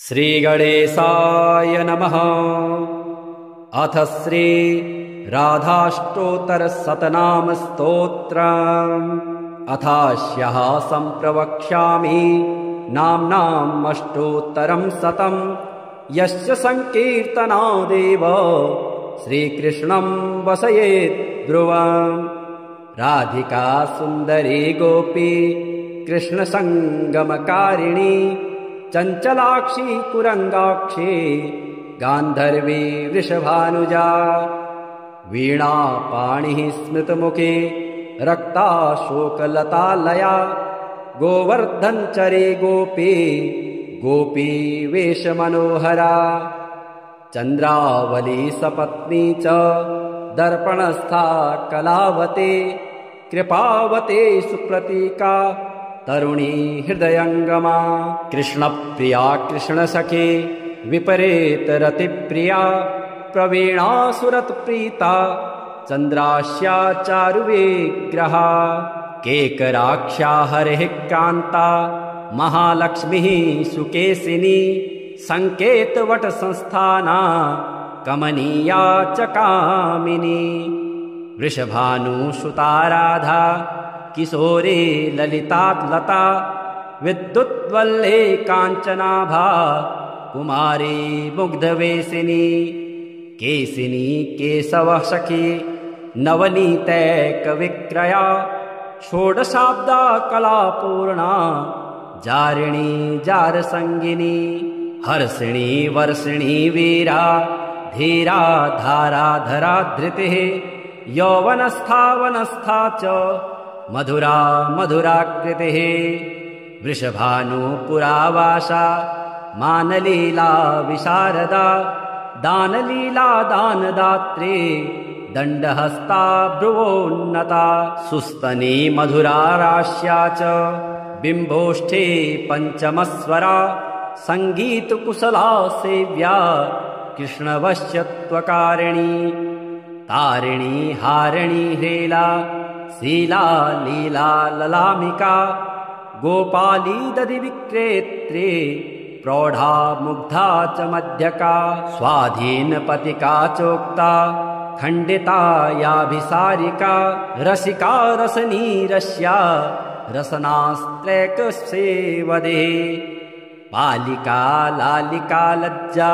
श्रीगणेशाय नमः। अथ श्री राधाष्टोत्तरशतनाम स्तोत्रम्। अथास्याः सम्प्रवक्ष्यामि नाम्नाम् अष्टोत्तरं शतम्। यस्य संकीर्तनादेव श्रीकृष्णं वसयेत् ध्रुवम्। राधिका सुन्दरी गोपी कृष्णसङ्गमकारिणी चञ्चलाक्षी कुरङ्गाक्षी गान्धर्वी वृषभानुजा। वीणापाणिः स्मृतमुखे रक्ताशोकलतालया गोवर्धनचरी गोपी गोपी वेशमनोहरा। चन्द्रावली सपत्नी च दर्पणस्था कलावती कृपावती सुप्रतीका तरुणी हृदयङ्गमा। कृष्णप्रिया कृष्णसखी विपरीतरतिप्रिया प्रवीणा सुरतप्रीता चन्द्रास्या चारुविग्रहा। केकराक्षा हरिः कान्ता महालक्ष्मीः सुकेशिनी सङ्केतवटसंस्थाना कमनीया च कामिनी। वृषभानुसुता राधा किशोरी ललितात्लता विद्युद्वल्ले काञ्चनाभा कुमारी मुग्धवेशिनी। केशिनी केशवः सखी नवनीतैकविक्रया षोडशाब्दा कलापूर्णा जारिणी जारसङ्गिनी। हर्षिणी वर्षिणी वीरा धीरा धाराधरा धृतिः यौवनस्था वनस्था च मधुरा मधुराकृतिः। वृषभानुपुरावासा मानलीला विशारदा दानलीला दानदात्री दण्डहस्ता भ्रुवोन्नता। सुस्तनी मधुरा रास्या च बिम्बोष्ठे पञ्चमस्वरा सङ्गीतकुशला सेव्या कृष्णवश्यत्वकारिणी। तारिणी हारिणी हेला शीला लीला ललामिका गोपाली दधिविक्रेत्री प्रौढा मुग्धा च मध्यका। स्वाधीनपतिका चोक्ता खण्डिता याभिसारिका रसिका रसनीरस्या रसनास्त्रैकसेवदे। बालिका लालिका लज्जा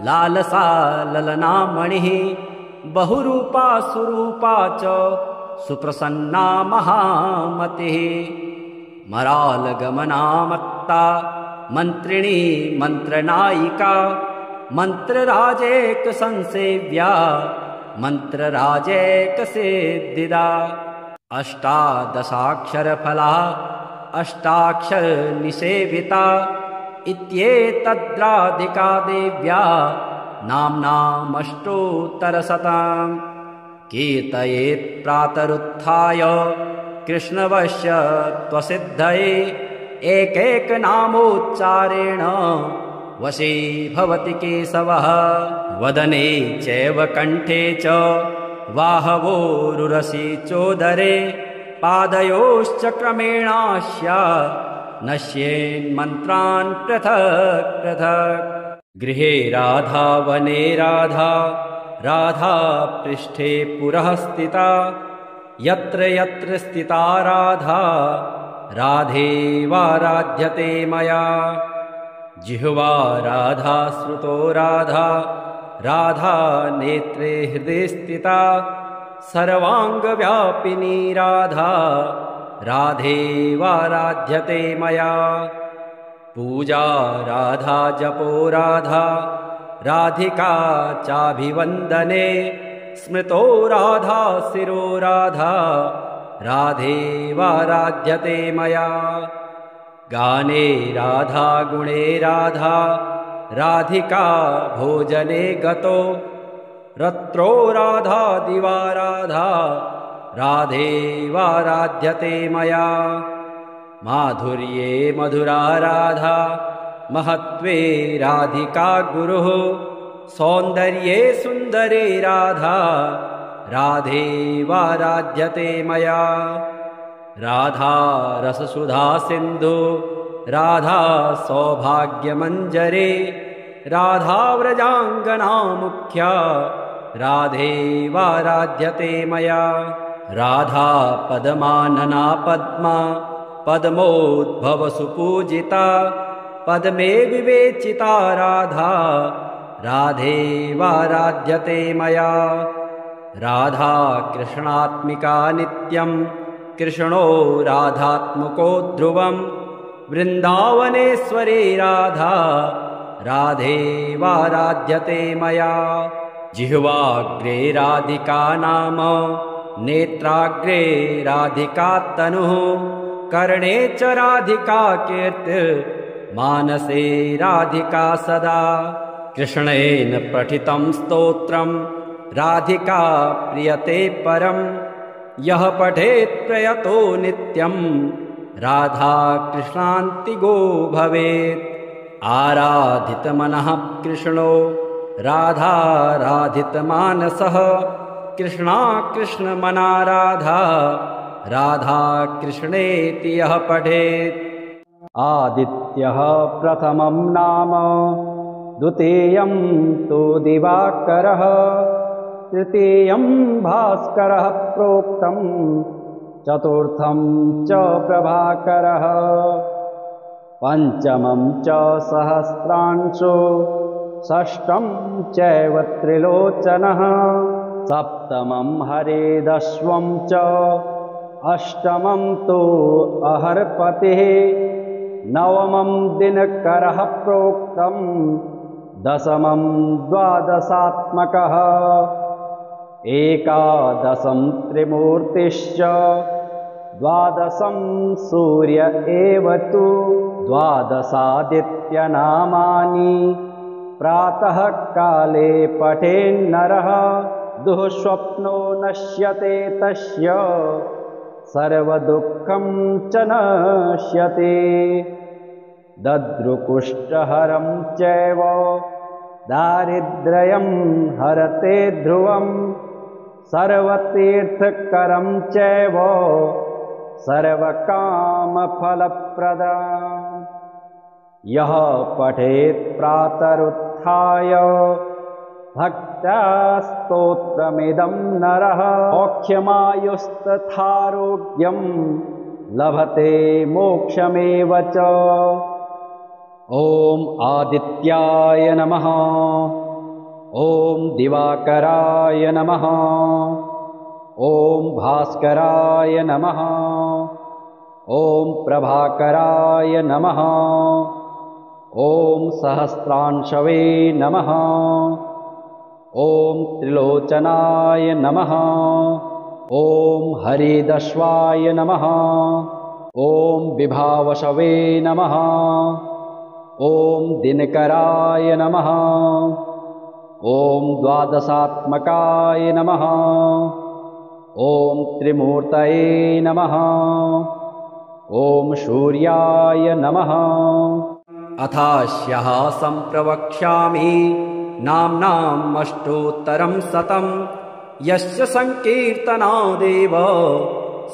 लालसा ललनामणिः बहुरूपा सुरूपा च सुप्रसन्ना महामतिः। मरालगमना मत्ता मन्त्रिणी मन्त्रनायिका मन्त्रराजेकसंसेव्या मन्त्रराजेकसेद्दिदा। अष्टादशाक्षरफला अष्टाक्षरनिषेविता इत्येतद्राधिका देव्या नाम्नामष्टोत्तरशतम्। कीर्तयेत् प्रातरुत्थाय कृष्णवश्यत्वसिद्धये एकैकनामोच्चारेण वशी भवति केशवः। वदने चैव कण्ठे च बाहवोरुरसि चोदरे पादयोश्च क्रमेणास्या नश्येन्मन्त्रान् पृथक् पृथक्। गृहे राधा वने राधा राधा पृष्ठे पुरः स्थिता। यत्र यत्र स्थिता राधा राधेवाराध्यते मया। जिह्वा राधा श्रुतो राधा राधा नेत्रे हृदये स्थिता। सर्वाङ्गव्यापिनी राधा राधेवाराध्यते मया। पूजा राधा जपो राधा राधिका चाभिवन्दने स्मृतो राधा शिरो राधा राधेवाराध्यते मया। गाने राधा गुणे राधा राधिका भोजने गतो रत्रो राधा दिवा राधा राधेवाराध्यते मया। माधुर्ये मधुरा राधा महत्त्वे राधिका गुरुः सौन्दर्ये सुन्दरे राधा राधेवाराध्यते मया। राधा रससुधा सिन्धु राधा सौभाग्यमञ्जरे राधा व्रजाङ्गना मुख्या राधेवाराध्यते मया राधा पद्मानना पद्मा पद्मोद्भव सुपूजिता पद्मे विवेचिता राधा राधेवाराध्यते मया राधा कृष्णात्मिका नित्यं कृष्णो राधात्मको ध्रुवं वृन्दावनेश्वरी राधा राधेवाराध्यते मया जिह्वाग्रे राधिका नाम नेत्राग्रे राधिका तनुः कर्णे च राधिका कीर्ति मानसे राधिका सदा कृष्णेन पठितं स्तोत्रं राधिका प्रियते परं यः पठेत् प्रयतो नित्यं राधा कृष्णान्तिगो भवेत् आराधितमनः कृष्णो राधाराधितमानसः कृष्णा कृष्णमना राधा राधा कृष्णेति यः पठेत् आदित्यः प्रथमं नाम द्वितीयं तु दिवाकरः तृतीयं भास्करः प्रोक्तं चतुर्थं च प्रभाकरः पंचमं च सहस्रांशो षष्ठं चैव त्रिलोचनः सप्तमं हरेदश्वं च अष्टमं तु अहर्पतिः नवमं दिनकरः प्रोक्तं दशमं द्वादशात्मकः एकादशं त्रिमूर्तिश्च द्वादशं सूर्य एव तु द्वादशादित्यनामानि प्रातः काले पठेन्नरः दुःस्वप्नो नश्यते तस्य सर्वदुःखं च नश्यते दद्रुकुष्ठहरं चैव दारिद्र्यं हरते ध्रुवं सर्वतीर्थकरं चैव सर्वकामफलप्रदम् यः पठेत् प्रातरुत्थाय भक्त्या स्तोत्रमिदं नरः मोक्षमायुस्तथारोग्यं लभते मोक्षमेव च ॐ आदित्याय नमः ॐ दिवाकराय नमः ॐ भास्कराय नमः ॐ प्रभाकराय नमः ॐ सहस्रांशवे नमः ॐ त्रिलोचनाय नमः ॐ हरिदश्वाय नमः ॐ विभावशवे नमः ॐ दिनकराय नमः ॐ द्वादशात्मकाय नमः ॐ त्रिमूर्तये नमः ॐ सूर्याय नमः अथास्यः सम्प्रवक्ष्यामि नाम्नाम् अष्टोत्तरं शतं यस्य संकीर्तनादेव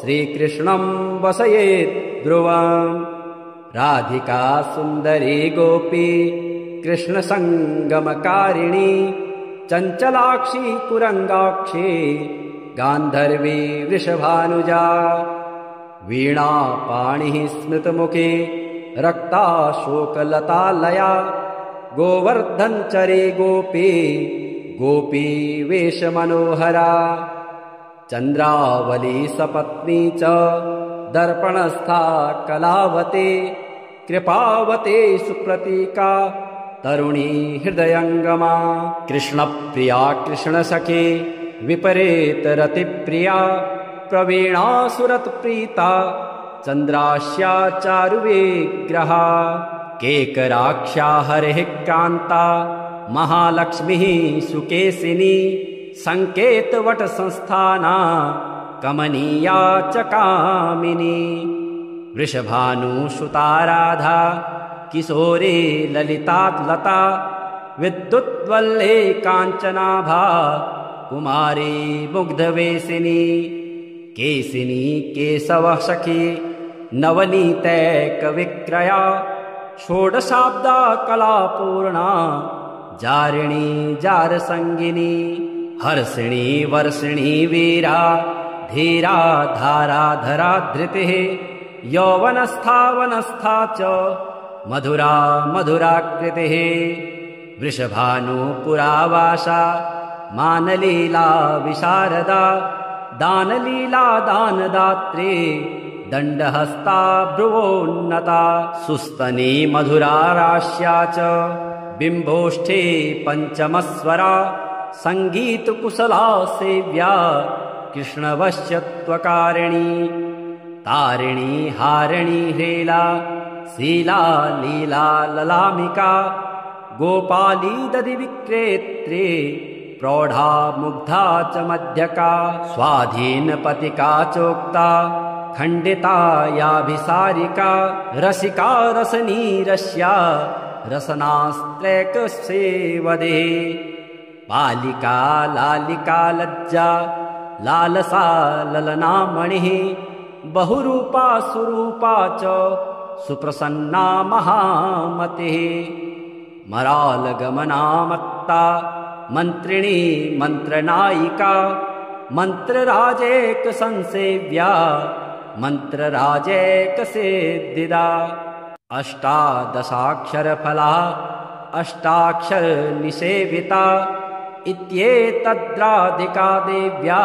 श्रीकृष्णं वसयेत् ध्रुवम् राधिका सुन्दरी गोपी कृष्णसङ्गमकारिणी चञ्चलाक्षी कुरङ्गाक्षी गान्धर्वी वृषभानुजा वीणा पाणिः स्मृतमुखे रक्ताशोकलतालया गोवर्धनचरी गोपी गोपी वेशमनोहरा चन्द्रावली सपत्नी च दर्पणस्था कलावती कृपावती सुप्रतीका तरुणी हृदयङ्गमा कृष्णप्रिया कृष्णसखी विपरीतरतिप्रिया प्रवीणा सुरतप्रीता चन्द्रास्या चारुविग्रहा केकराक्षा हरिः कान्ता महालक्ष्मीः सुकेशिनी सङ्केतवटसंस्थाना कमनीया च कामिनी वृषभानुसुता राधा किशोरी ललितालता विद्युद्वल्ले काञ्चनाभा कुमारी मुग्धवेशिनी केशिनी केशवः सखी नवनीतैकविक्रया षोडशाब्दा कलापूर्णा जारिणी जारसंगिनी हर्षिणी वर्षिणी वीरा धीरा धारा धरा धृतिः यौवनस्था वनस्था च मधुरा मधुराकृतिः वृषभानुपुरावासा मानलीला विशारदा दानलीला दानदात्री दण्डहस्ता भ्रुवोन्नता सुस्तनी मधुराराश्या च बिम्बोष्ठे पञ्चमस्वरा सङ्गीतकुशला सेव्या कृष्णवश्यत्वकारिणी तारिणी हारिणी ह्रीला शीला लीला ललामिका गोपाली दधिविक्रेत्री प्रौढा मुग्धा च मध्यका स्वाधीनपतिका चोक्ता खण्डिता याभिसारिका रसिका रसनीरस्या रसनास्त्रैकसेवदे बालिका लालिका लज्जा लालसा ललनामणिः बहुरूपा सुरूपा च सुप्रसन्ना महामतिः मरालगमना मत्ता मन्त्रिणी मन्त्रनायिका मन्त्रराजेक संसेव्या मन्त्रराजेकसेद्दिदा अष्टादशाक्षरफला अष्टाक्षरनिसेविता इत्येतद्राधिका देव्या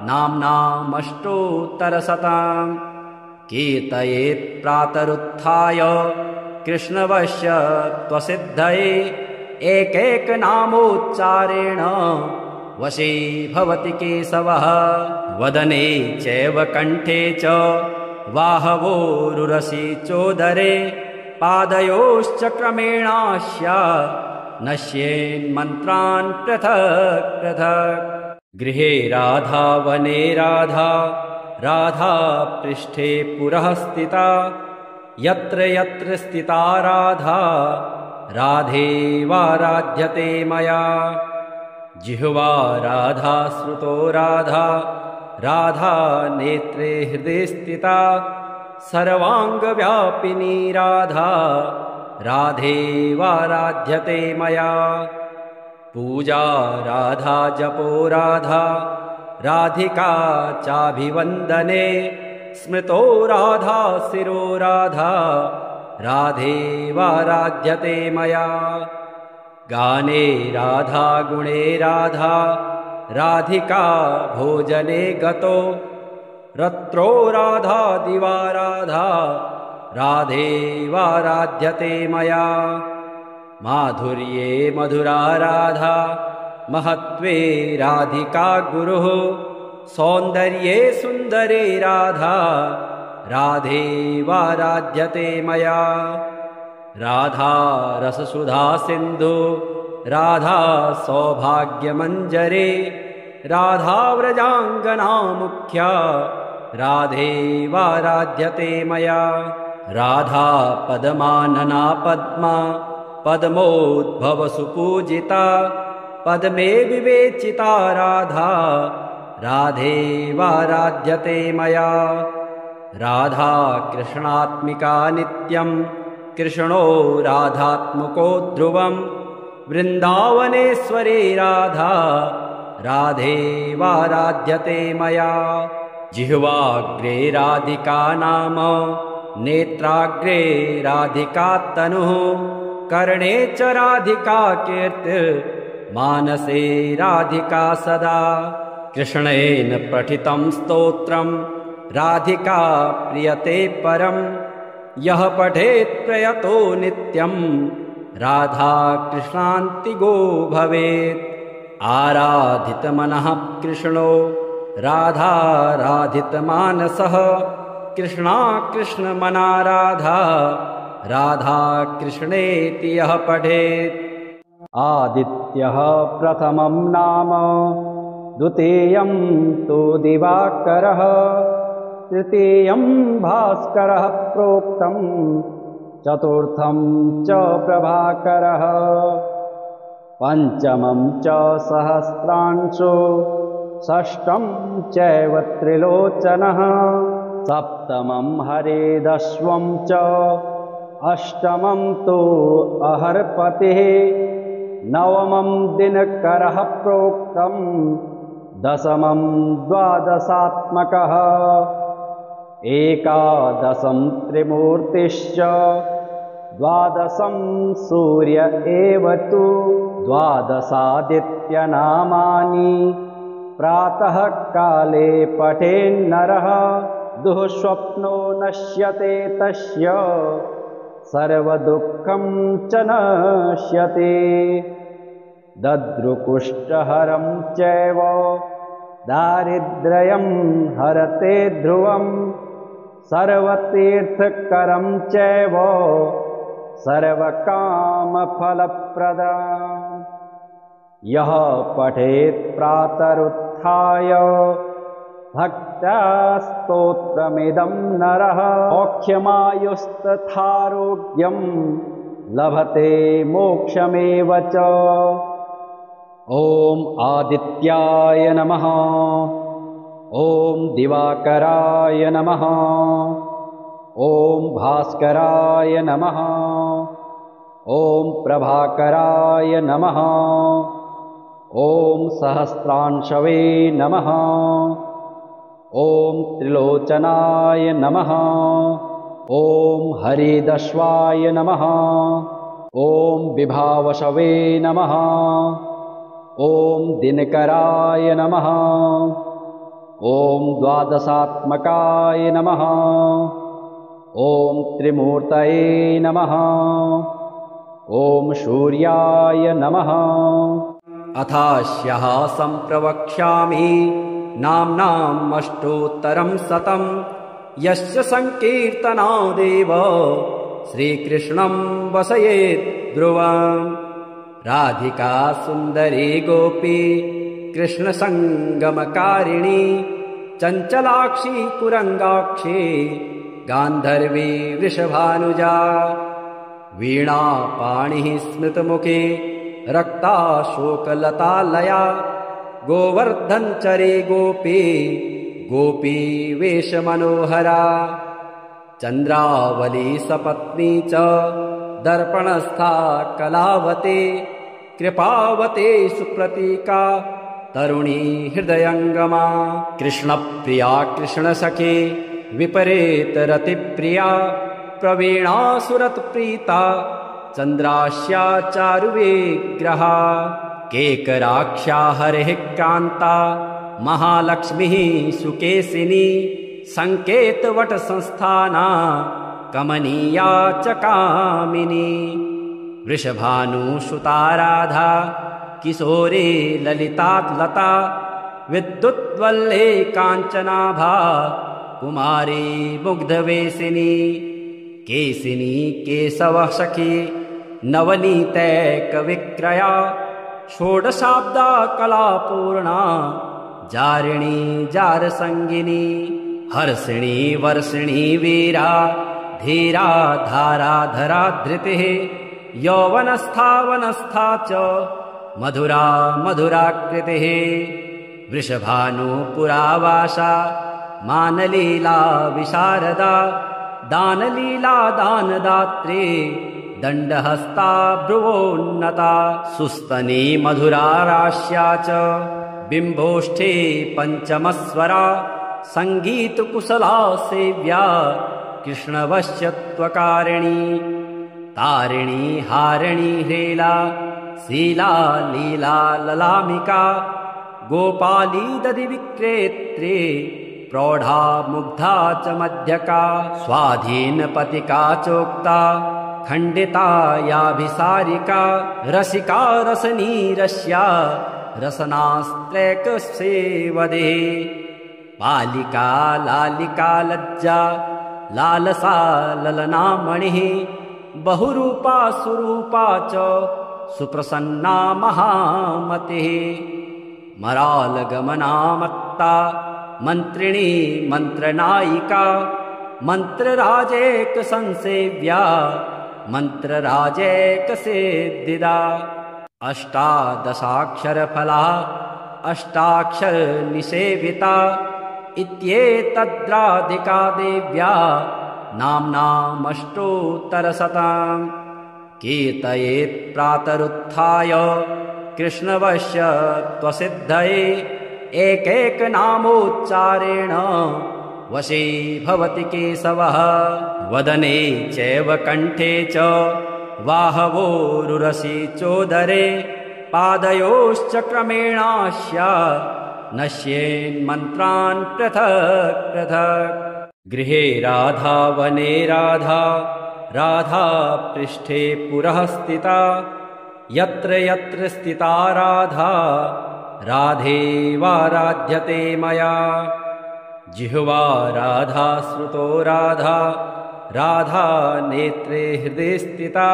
नाम्नामष्टोत्तरशतम् कीर्तयेत् प्रातरुत्थाय कृष्णवश्य त्वसिद्धये एकैकनामोच्चारेण वशी भवति केशवः वदने चैव कण्ठे च वाहवोरुरसि चोदरे पादयोश्च क्रमेणास्या नश्येन्मन्त्रान् पृथक् पृथक् गृहे राधा वने राधा राधा पृष्ठे पुरः स्थिता यत्र यत्र स्थिता राधा राधेवाराध्यते मया जिह्वा राधा श्रुतो राधा राधा नेत्रे हृदये स्थिता सर्वाङ्गव्यापिनी राधा राधेवाराध्यते मया पूजा राधा जपो राधा राधिका चाभिवन्दने स्मृतो राधा शिरो राधा राधेवाराध्यते मया गाने राधा गुणे राधा राधिका भोजने गतो रत्रो राधा दिवा राधा राधेवाराध्यते मया माधुर्ये मधुरा राधा महत्त्वे राधिका गुरुः सौन्दर्ये सुन्दरे राधा राधेवाराध्यते मया राधा रससुधा सिन्धु राधा सौभाग्यमञ्जरे राधा व्रजाङ्गना मुख्या राधेवाराध्यते मया राधा पद्मानना पद्मा पद्मोद्भवसुपूजिता पद्मे विवेचिता राधा राधेवाराध्यते मया राधा कृष्णात्मिका नित्यं कृष्णो राधात्मको ध्रुवं वृन्दावनेश्वरे राधा राधेवाराध्यते मया जिह्वाग्रे राधिका नाम नेत्राग्रे राधिका तनुः कर्णे च राधिका कीर्ति मानसे राधिका सदा कृष्णेन पठितं स्तोत्रं राधिका प्रियते परं यः पठेत् प्रयतो नित्यं राधा कृष्णान्तिगो भवेत् आराधितमनः कृष्णो राधाराधितमानसः कृष्णा कृष्णमना राधा राधा कृष्णेति यः पठेत् आदित्यः प्रथमं नाम द्वितीयं तु दिवाकरः तृतीयं भास्करः प्रोक्तं चतुर्थं च प्रभाकरः पंचमं च सहस्रांशो षष्ठं चैव त्रिलोचनः सप्तमं हरेदश्वं च अष्टमं तु अहर्पतिः नवमं दिनकरः प्रोक्तं दशमं द्वादशात्मकः एकादशं त्रिमूर्तिश्च द्वादशं सूर्य एव तु द्वादशादित्यनामानि प्रातः काले पठेन्नरः दुःस्वप्नो नश्यते तस्य सर्वदुःखं च नश्यते दद्रुकुष्ठहरं चैव दारिद्र्यं हरते ध्रुवं सर्वतीर्थकरं चैव सर्वकामफलप्रदम् यः पठेत् प्रातरुत्थाय भक्त्या स्तोत्रमिदं नरः औख्यमायुस्तथारोग्यं लभते मोक्षमेव च। ॐ आदित्याय नमः। ॐ दिवाकराय नमः। ॐ भास्कराय नमः। ॐ प्रभाकराय नमः। ॐ सहस्रांशवे नमः। ॐ त्रिलोचनाय नमः। ॐ हरिदश्वाय नमः। ॐ विभावशवे नमः। ॐ दिनकराय नमः। ॐ द्वादशात्मकाय नमः। ॐ त्रिमूर्तये नमः। ॐ सूर्याय नमः। अथास्यः सम्प्रवक्ष्यामि नाम्नाम् अष्टोत्तरं शतं यस्य संकीर्तनादेव श्रीकृष्णं वसयेत् ध्रुवम् राधिका सुन्दरी गोपी कृष्णसङ्गमकारिणी चञ्चलाक्षी कुरङ्गाक्षी गान्धर्वी वृषभानुजा वीणापाणिः स्मृतमुखे रक्ताशोकलतालया गोवर्धनचरी गोपी गोपी वेशमनोहरा चन्द्रावली सपत्नी च दर्पणस्था कलावती कृपावती सुप्रतीका तरुणी हृदयङ्गमा कृष्णप्रिया कृष्णसखी विपरीतरतिप्रिया प्रवीणा सुरतप्रीता चन्द्रास्या चारुविग्रहा केकराक्षा हरिः कान्ता महालक्ष्मीः सुकेशिनी सङ्केतवटसंस्थाना कमनीया च कामिनी वृषभानुसुता राधा किशोरी ललितालता विद्युद्वल्ले काञ्चनाभा कुमारी मुग्धवेशिनी केशिनी केशवः सखी नवनीतैकविक्रया षोडशाब्दा कलापूर्णा जारिणी जारसंगिनी हर्षिणी वर्षिणी वीरा धीरा धाराधरा धृतिः यौवनस्था वनस्था च मधुरा मधुराकृतिः वृषभानुपुरावासा मानलीला विशारदा दानलीला दानदात्री दण्डहस्ता भ्रुवोन्नता सुस्तनी मधुरा राश्या च बिम्बोष्ठे पञ्चमस्वरा सङ्गीतकुशला सेव्या कृष्णवश्यत्वकारिणी तारिणी हारिणी ह्रीला शीला लीला ललामिका गोपाली दधिविक्रेत्री प्रौढा मुग्धा च मध्यका स्वाधीनपतिका चोक्ता खण्डिता याभिसारिका रसिका रसनीरस्या रसनास्त्रैकसेवदे बालिका लालिका लज्जा लालसा ललनामणिः बहुरूपा सुरूपा च सुप्रसन्ना महामतिः मरालगमना मत्ता मन्त्रिणी मन्त्रनायिका मन्त्रराजेक संसेव्या मन्त्रराजेक सेद्दिदा अष्टादशाक्षरफला अष्टाक्षर निसेविता इत्येतद्राधिका देव्या नाम्नामष्टोत्तरशतम् कीर्तयेत् प्रातरुत्थाय कृष्णवश्य त्वसिद्धये एकैकनामोच्चारेण वशी भवति केशवः वदने चैव कण्ठे च बाहवोरुरसि चोदरे पादयोश्च क्रमेणास्य नश्येन्मन्त्रान् पृथक् पृथक् गृहे राधा वने राधा राधा पृष्ठे पुरः स्थिता यत्र यत्र स्थिता राधा राधेवाराध्यते मया जिह्वा राधा श्रुतो राधा राधा नेत्रे हृदये स्थिता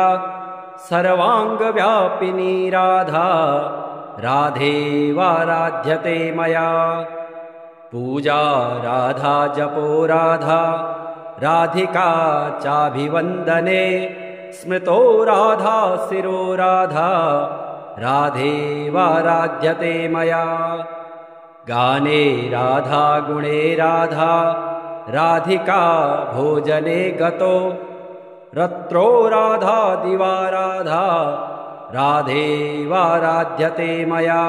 सर्वाङ्गव्यापिनी राधा राधेवाराध्यते मया पूजा राधा जपो राधा राधिका चाभिवन्दने स्मृतो राधा शिरो राधा राधेवाराध्यते मया गाने राधा गुणे राधा राधिका भोजने गतो रत्रो राधा दिवा राधा राधेवाराध्यते मया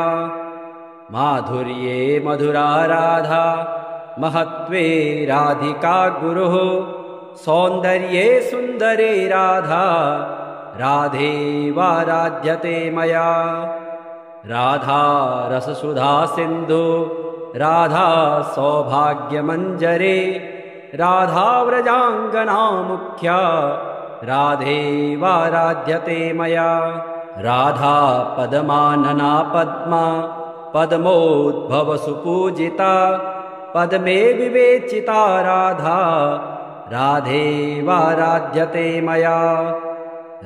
माधुर्ये मधुरा राधा महत्त्वे राधिका गुरुः सौन्दर्ये सुन्दरे राधा राधेवाराध्यते मया राधा रससुधा सिन्धु राधा सौभाग्यमञ्जरे राधा व्रजाङ्गना मुख्या राधेवाराध्यते मया राधा पद्मानना पद्मा पद्मोद्भवसुपूजिता पद्मे विवेचिता राधा राधेवाराध्यते मया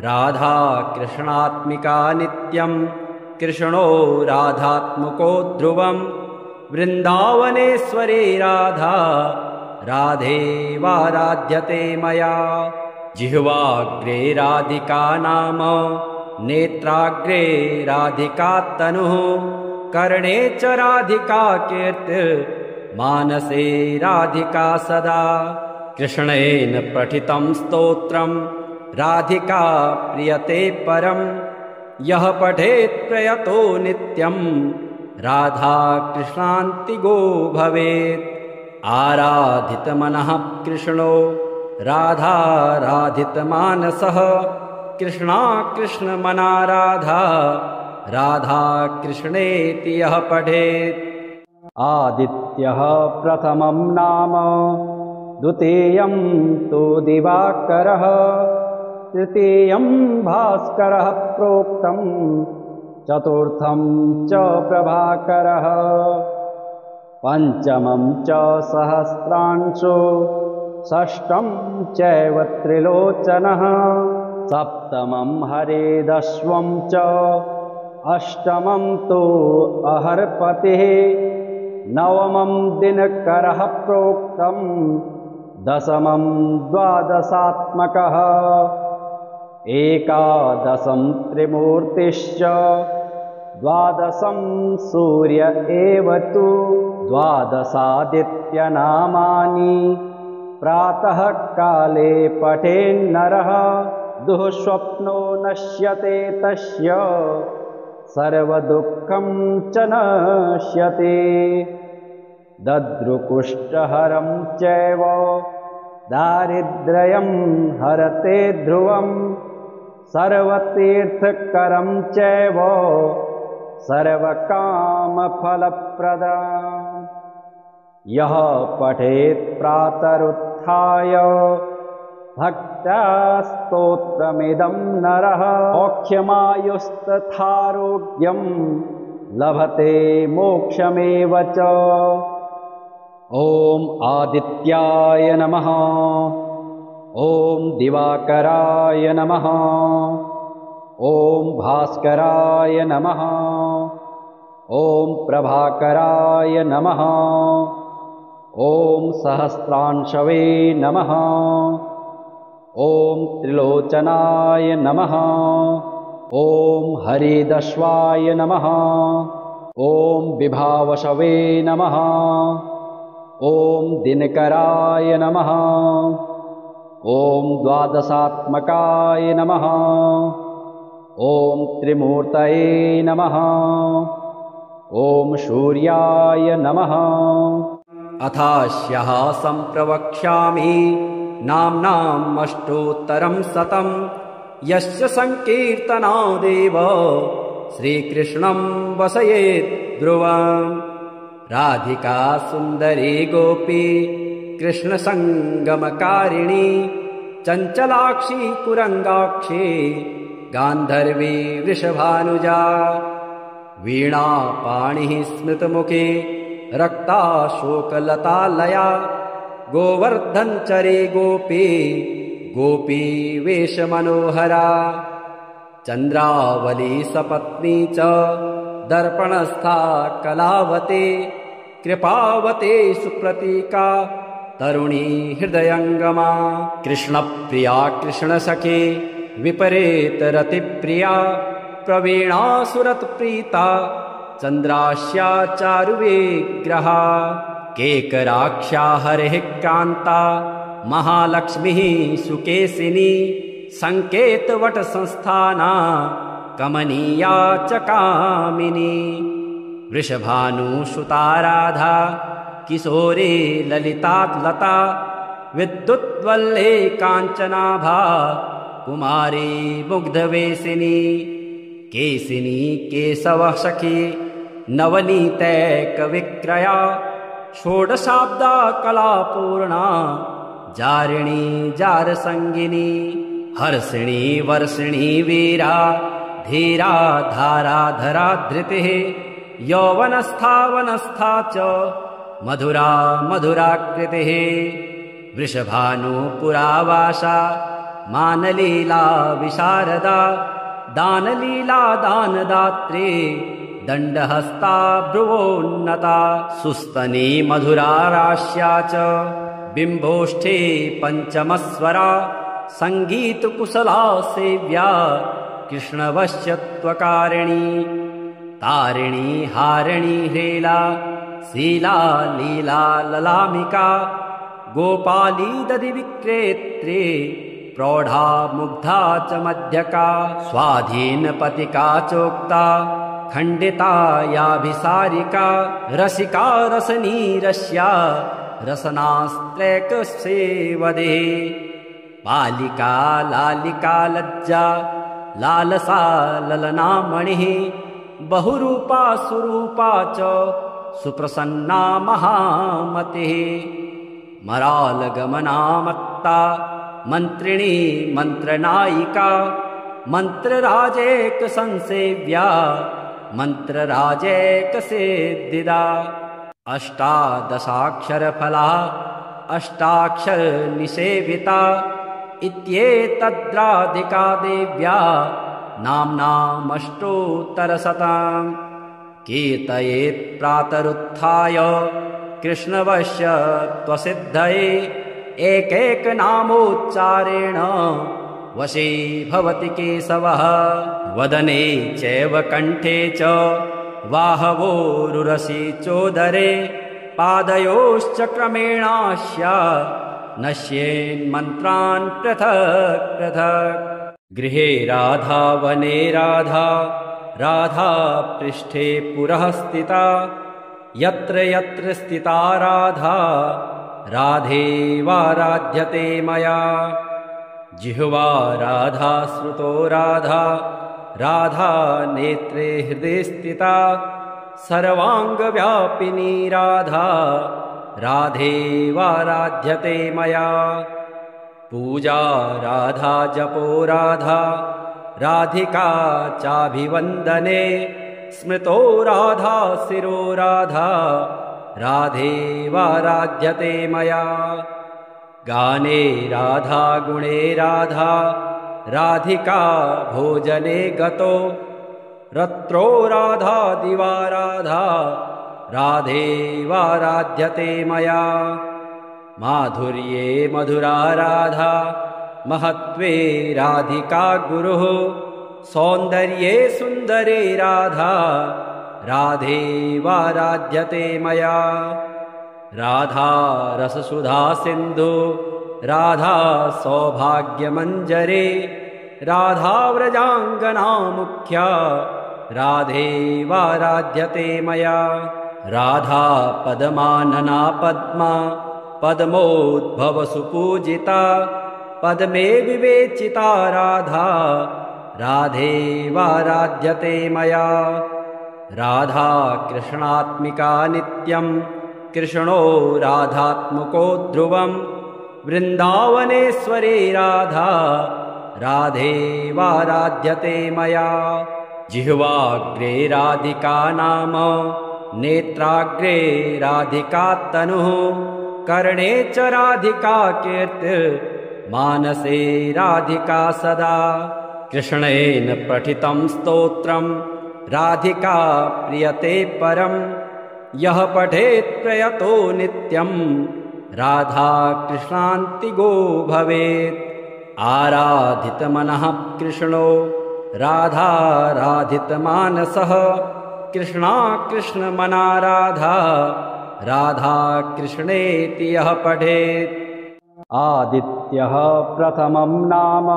राधा कृष्णात्मिका नित्यं कृष्णो राधात्मको ध्रुवं वृन्दावनेश्वरी राधा राधेवाराध्यते मया जिह्वाग्रे राधिका नाम नेत्राग्रे राधिका तनुः कर्णे च राधिका कीर्ति मानसे राधिका सदा कृष्णेन पठितं स्तोत्रं राधिका प्रियते परं यः पठेत् प्रयतो नित्यं राधा कृष्णान्तिगो भवेत् आराधितमनः कृष्णो राधाराधितमानसः कृष्णा कृष्णमना राधा राधा कृष्णेति यः पठेत् आदित्यः प्रथमं नाम द्वितीयं तु दिवाकरः तृतीयं भास्करः प्रोक्तं चतुर्थं च प्रभाकरः पंचमं च सहस्रांशो षष्ठं चैव त्रिलोचनः सप्तमं हरेदश्वं च अष्टमं तु अहर्पतिः नवमं दिनकरः प्रोक्तं दशमं द्वादशात्मकः एकादशं त्रिमूर्तिश्च द्वादशं सूर्य एव तु द्वादशादित्यनामानि प्रातः काले पठेन्नरः दुःस्वप्नो नश्यते तस्य सर्वदुःखं च नश्यते दद्रुकुष्ठहरं चैव दारिद्र्यं हरते ध्रुवं सर्वतीर्थकरं चैव सर्वकामफलप्रदम् यः पठेत् प्रातरुत्थाय भक्त्या स्तोत्रमिदं नरः मोक्षमायुस्तथारोग्यं लभते मोक्षमेव च ॐ आदित्याय नमः ॐ दिवाकराय नमः ॐ भास्कराय नमः ॐ प्रभाकराय नमः ॐ सहस्रांशवे नमः ॐ त्रिलोचनाय नमः ॐ हरिदश्वाय नमः ॐ विभावशवे नमः ॐ दिनकराय नमः। ॐ द्वादशात्मकाय नमः। ॐ त्रिमूर्तये नमः। ॐ सूर्याय नमः। अथास्यः सम्प्रवक्ष्यामि नाम्नाम् अष्टोत्तरं शतं यस्य संकीर्तनादेव श्रीकृष्णं वसयेत् ध्रुवम्। राधिका सुन्दरी गोपी कृष्णसङ्गमकारिणी चञ्चलाक्षी कुरङ्गाक्षी गान्धर्वी वृषभानुजा वीणापाणिः स्मृतमुखे रक्ताशोकलतालया गोवर्धनचरी गोपी गोपी वेशमनोहरा चन्द्रावली सपत्नी च दर्पणस्था कलावती कृपावती सुप्रतीका तरुणी हृदयङ्गमा कृष्णप्रिया कृष्णसखी विपरीतरतिप्रिया प्रवीणा सुरतप्रीता चन्द्रास्या चारुविग्रहा केकराक्षा हरिः कान्ता महालक्ष्मीः सुकेशिनी सङ्केतवटसंस्थाना कमनीया च कामिनी वृषभानुसुता राधा किशोरी ललितालता विद्युद्वल्ले काञ्चनाभा कुमारी मुग्धवेशिनी केशिनी केशवः सखी नवनीतैकविक्रया षोडशाब्दा कलापूर्णा जारिणी जारसङ्गिनी हर्षिणी वर्षिणी वीरा धीरा धाराधरा धृतिः यौवनस्था वनस्था च मधुरा मधुराकृतिः वृषभानुपुरावासा मानलीला विशारदा दानलीला दानदात्री दण्डहस्ता भ्रुवोन्नता सुस्तनी मधुरा राश्या च बिम्बोष्ठे पञ्चमस्वरा सङ्गीतकुशला सेव्या कृष्णवश्यत्वकारिणी तारिणी हारिणी ह्रीला शीला लीला ललामिका गोपाली दधिविक्रेत्री प्रौढा मुग्धा च मध्यका स्वाधीनपतिका चोक्ता खण्डिता याभिसारिका रसिका रसनीरस्या रसनास्त्रैकसेवदे बालिका लालिका लज्जा लालसा ललनामणिः बहुरूपा सुरूपा च सुप्रसन्ना महामतिः मरालगमना मत्ता मन्त्रिणी मन्त्रनायिका मन्त्रराजेक संसेव्या मन्त्रराजेक सेद्दिदा अष्टादशाक्षरफला अष्टाक्षर निषेविता इत्येतद्राधिका देव्या नाम्नामष्टोत्तरशतम् कीर्तयेत् प्रातरुत्थाय कृष्णवश्यत्वसिद्धये एकैकनामोच्चारेण वशी भवति केशवः वदने चैव कण्ठे च वाहवोरुरसि चोदरे पादयोश्च क्रमेणास्या नश्येन्मन्त्रान् पृथक् पृथक् गृहे राधा वने राधा राधा पृष्ठे पुरः स्थिता यत्र यत्र स्थिता राधा राधेवाराध्यते मया जिह्वा राधा श्रुतो राधा राधा नेत्रे हृदये स्थिता सर्वाङ्गव्यापिनी राधा राधेवाराध्यते मया पूजा राधा जपो राधा राधिका चाभिवन्दने स्मृतो राधा शिरो राधा राधेवाराध्यते मया गाने राधा गुणे राधा राधिका भोजने गतो रत्रो राधा दिवा राधा राधेवाराध्यते मया माधुर्ये मधुरा राधा महत्त्वे राधिका गुरुः सौन्दर्ये सुन्दरे राधा राधेवाराध्यते मया राधा रससुधा सिन्धु राधा सौभाग्यमञ्जरे राधा व्रजाङ्गना मुख्या राधेवाराध्यते मया राधा पद्मानना पद्मा पद्मोद्भवसुपूजिता पद्मे विवेचिता राधा राधेवाराध्यते मया राधा कृष्णात्मिका नित्यं कृष्णो राधात्मको ध्रुवं वृन्दावनेश्वरी राधा राधेवाराध्यते मया जिह्वाग्रे राधिका नाम नेत्राग्रे राधिका तनुः कर्णे च राधिका कीर्ति मानसे राधिका सदा कृष्णेन पठितं स्तोत्रं राधिका प्रियते परं यः पठेत् प्रयतो नित्यं राधा कृष्णान्तिगो भवेत् आराधितमनः कृष्णो राधाराधितमानसः कृष्णा कृष्णमना राधा राधा कृष्णेति यः पठेत् आदित्यः प्रथमं नाम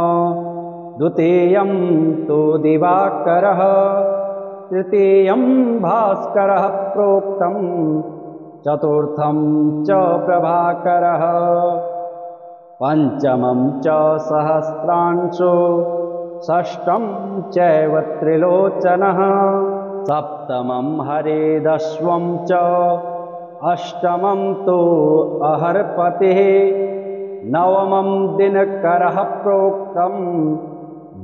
द्वितीयं तु दिवाकरः तृतीयं भास्करः प्रोक्तं चतुर्थं च प्रभाकरः पंचमं च सहस्रांशो षष्ठं चैव त्रिलोचनः सप्तमं हरेदश्वं च अष्टमं तु अहर्पतिः नवमं दिनकरः प्रोक्तं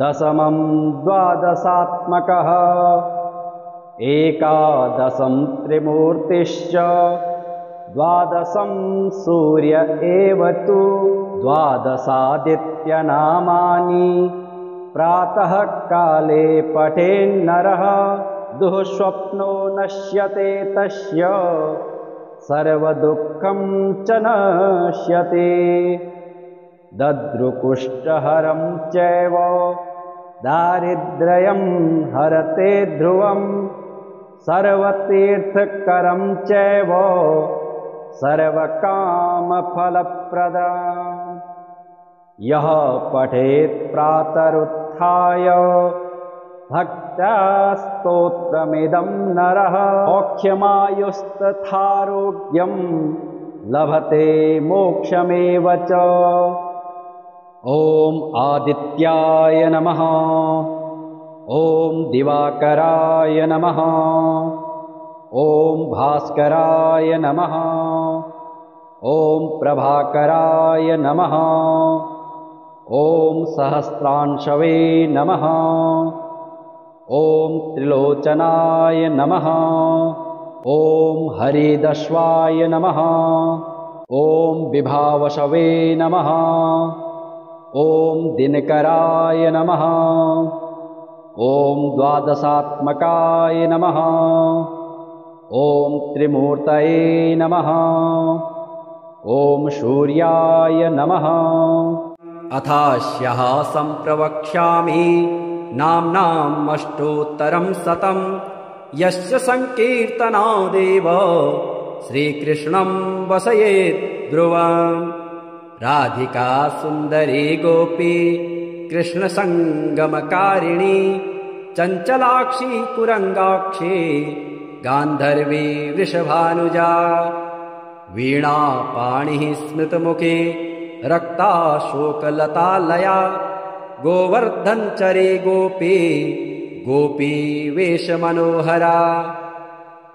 दशमं द्वादशात्मकः एकादशं त्रिमूर्तिश्च द्वादशं सूर्य एव तु द्वादशादित्यनामानि प्रातः काले पठेन्नरः दुःस्वप्नो नश्यते तस्य सर्वदुःखं च नश्यते दद्रुकुष्ठहरं चैव दारिद्र्यं हरते ध्रुवं सर्वतीर्थकरं चैव सर्वकामफलप्रदम् यः पठेत् प्रातरुत्थाय भक्त्या स्तोत्रमिदं नरः मोक्षमायुस्तथारोग्यं लभते मोक्षमेव च ॐ आदित्याय नमः ॐ दिवाकराय नमः ॐ भास्कराय नमः ॐ प्रभाकराय नमः ॐ सहस्रांशवे नमः ॐ त्रिलोचनाय नमः ॐ हरिदश्वाय नमः ॐ विभावशवे नमः ॐ दिनकराय नमः ॐ द्वादशात्मकाय नमः ॐ त्रिमूर्तये नमः ॐ सूर्याय नमः अथास्यः सम्प्रवक्ष्यामि नाम्नाम् अष्टोत्तरं शतं यस्य संकीर्तनादेव श्रीकृष्णं वसयेत् ध्रुवम् राधिका सुन्दरी गोपी कृष्णसङ्गमकारिणी चञ्चलाक्षी कुरङ्गाक्षी गान्धर्वी वृषभानुजा वीणा पाणिः स्मृतमुखे रक्ताशोकलतालया गोवर्धनचरी गोपी गोपी वेशमनोहरा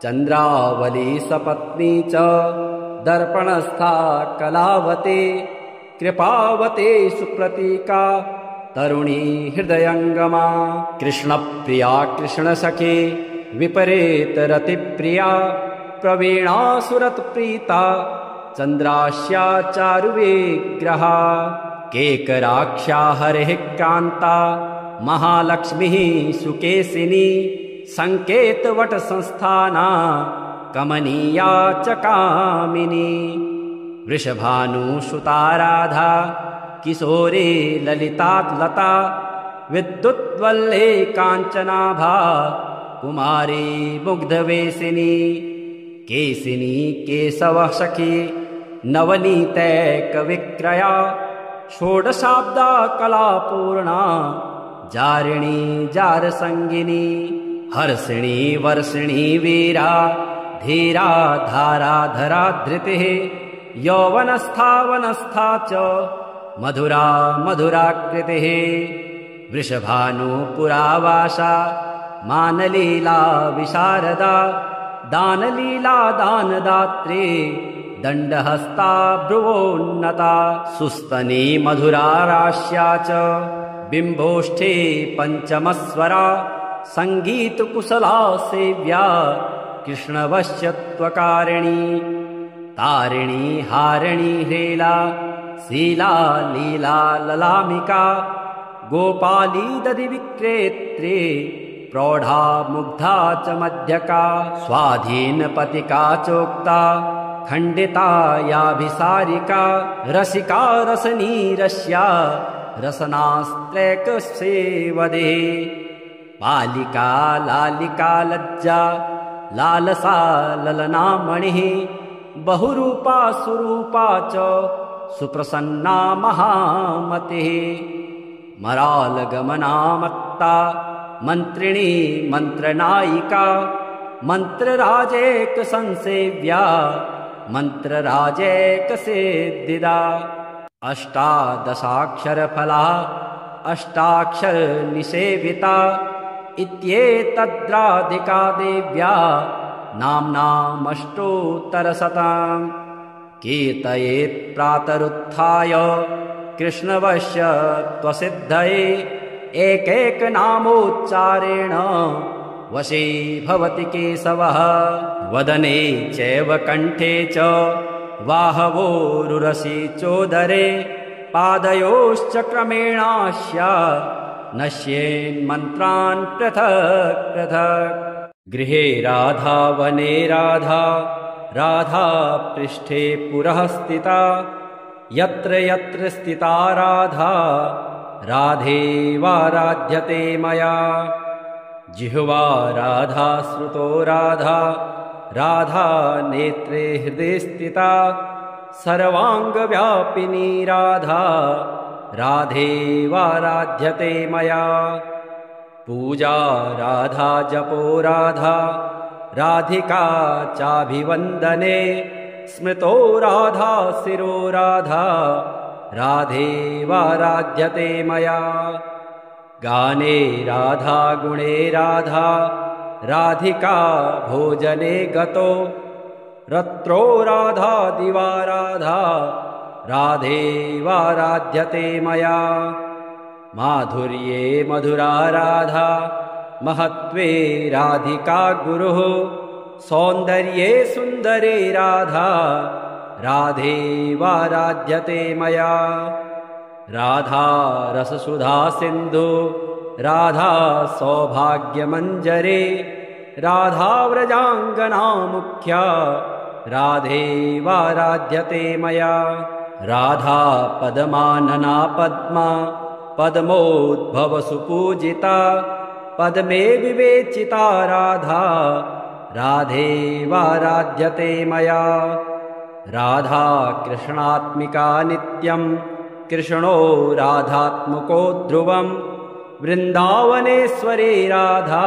चन्द्रावली सपत्नी च दर्पणस्था कलावती कृपावती सुप्रतीका तरुणी हृदयङ्गमा कृष्णप्रिया कृष्णसखी विपरीतरतिप्रिया प्रवीणा सुरतप्रीता चन्द्रास्या चारुविग्रहा केकराक्षा हरिः कान्ता महालक्ष्मीः सुकेशिनी सङ्केतवटसंस्थाना कमनीया च कामिनी वृषभानुसुता राधा किशोरी ललितालता विद्युद्वल्ले काञ्चनाभा कुमारी मुग्धवेशिनी केशिनी केशवः सखी नवनीतैकविक्रया षोडशाब्दा कलापूर्णा जारिणी जारसंगिनी हर्षिणी वर्षिणी वीरा धीरा धाराधरा धृतिः यौवनस्था वनस्था च मधुरा मधुराकृतिः वृषभानुपुरावासा मानलीला विशारदा दानलीला दानदात्री दण्डहस्ता भ्रुवोन्नता सुस्तनी मधुरा राश्या च बिम्बोष्ठे पञ्चमस्वरा सङ्गीतकुशला सेव्या कृष्णवश्यत्वकारिणी तारिणी हारिणी ह्रीला शीला लीला ललामिका गोपाली दधिविक्रेत्री प्रौढा मुग्धा च मध्यका स्वाधीनपतिका चोक्ता खण्डिता याभिसारिका रसिका रसनीरस्या रसनास्त्रैकसेवदे बालिका लालिका लज्जा लालसा ललनामणिः बहुरूपा सुरूपा च सुप्रसन्ना महामतिः मरालगमना मत्ता मन्त्रिणी मन्त्रनायिका मन्त्रराजेकसंसेव्या मन्त्रराजेकसेद्दिदा अष्टादशाक्षरफला अष्टाक्षरनिसेविता इत्येतद्राधिका देव्या नाम्नामष्टोत्तरशतम् कीर्तयेत् प्रातरुत्थाय कृष्णवश्यत्वसिद्धये एकैकनामोच्चारेण वशी भवति केशवः वदने चैव कण्ठे च वाहवोरुरसि चोदरे पादयोश्च क्रमेणास्या नश्येन्मन्त्रान् पृथक् पृथक् गृहे राधा वने राधा राधा पृष्ठे पुरः स्थिता यत्र यत्र स्थिता राधा राधेवाराध्यते मया जिह्वा राधा श्रुतो राधा राधा नेत्रे हृदये स्थिता सर्वाङ्गव्यापिनी राधा राधेवाराध्यते मया पूजा राधा जपो राधा राधिका चाभिवन्दने स्मृतो राधा शिरो राधा राधेवाराध्यते मया गाने राधा गुणे राधा राधिका भोजने गतो रत्रो राधा दिवा राधा राधेवाराध्यते मया माधुर्ये मधुरा राधा महत्त्वे राधिका गुरुः सौन्दर्ये सुन्दरे राधा राधेवाराध्यते मया राधा रससुधा सिन्धु राधा सौभाग्यमञ्जरे राधा व्रजाङ्गना मुख्या राधेवाराध्यते मया राधा पद्मानना पद्मा पद्मोद्भवसुपूजिता पद्मे विवेचिता राधा राधेवाराध्यते मया राधा कृष्णात्मिका नित्यं कृष्णो राधात्मको ध्रुवम् वृन्दावनेश्वरे राधा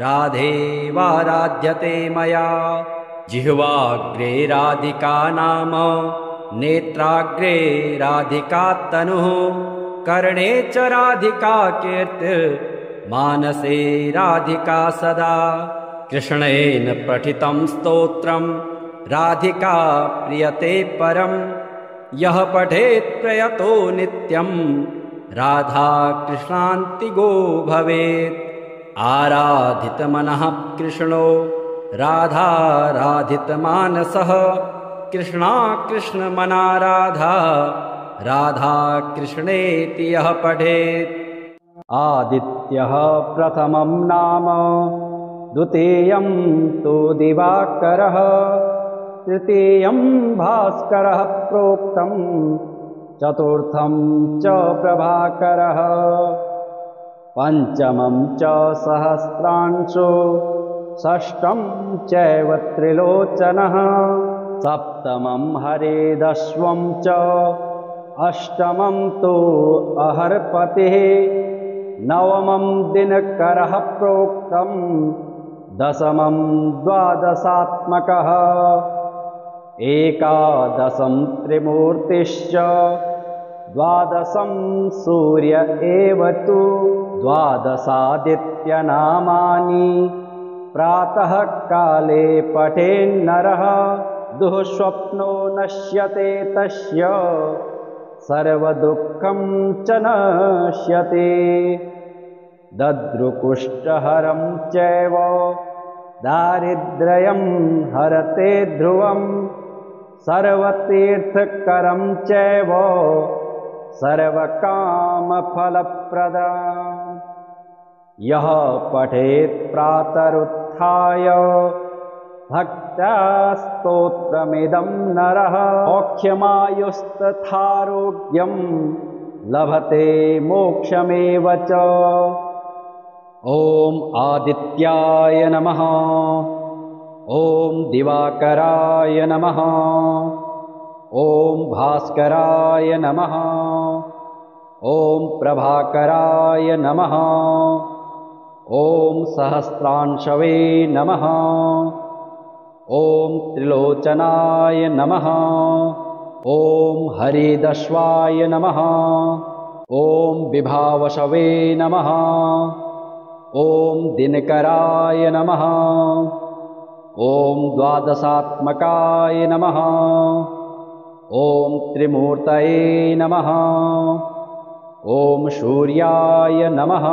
राधेवाराध्यते मया जिह्वाग्रे राधिका नाम नेत्राग्रे राधिका तनुः कर्णे च राधिका कीर्ति मानसे राधिका सदा कृष्णेन पठितं स्तोत्रं राधिका प्रियते परं यः पठेत् प्रयतो नित्यं राधा कृष्णान्तिगो भवेत् आराधितमनः कृष्णो राधाराधितमानसः कृष्णा कृष्णमना राधा राधा कृष्णेति यः पठेत् आदित्यः प्रथमं नाम द्वितीयं तु दिवाकरः तृतीयं भास्करः प्रोक्तं चतुर्थं च प्रभाकरः पञ्चमं च सहस्रांशो षष्ठं चैव त्रिलोचनः सप्तमं हरिदश्वं च अष्टमं तु अहर्पतिः नवमं दिनकरः प्रोक्तं दशमं द्वादशात्मकः एकादशं त्रिमूर्तिश्च द्वादशं सूर्य एव तु द्वादशादित्यनामानि प्रातः काले पठेन्नरः दुःस्वप्नो नश्यते तस्य सर्वदुःखं च नश्यते दद्रुकुष्ठहरं चैव दारिद्र्यं हरते ध्रुवं सर्वतीर्थकरं चैव सर्वकामफलप्रदम् यः पठेत् प्रातरुत्थाय भक्त्या स्तोत्रमिदं नरः औख्यमायुस्तथारोग्यं लभते मोक्षमेव च। ॐ आदित्याय नमः। ॐ दिवाकराय नमः। ॐ भास्कराय नमः। ॐ प्रभाकराय नमः। ॐ सहस्रांशवे नमः। ॐ त्रिलोचनाय नमः। ॐ हरिदश्वाय नमः। ॐ विभावशवे नमः। ॐ दिनकराय नमः। ॐ द्वादशात्मकाय नमः। ॐ त्रिमूर्तये नमः। ॐ सूर्याय नमः।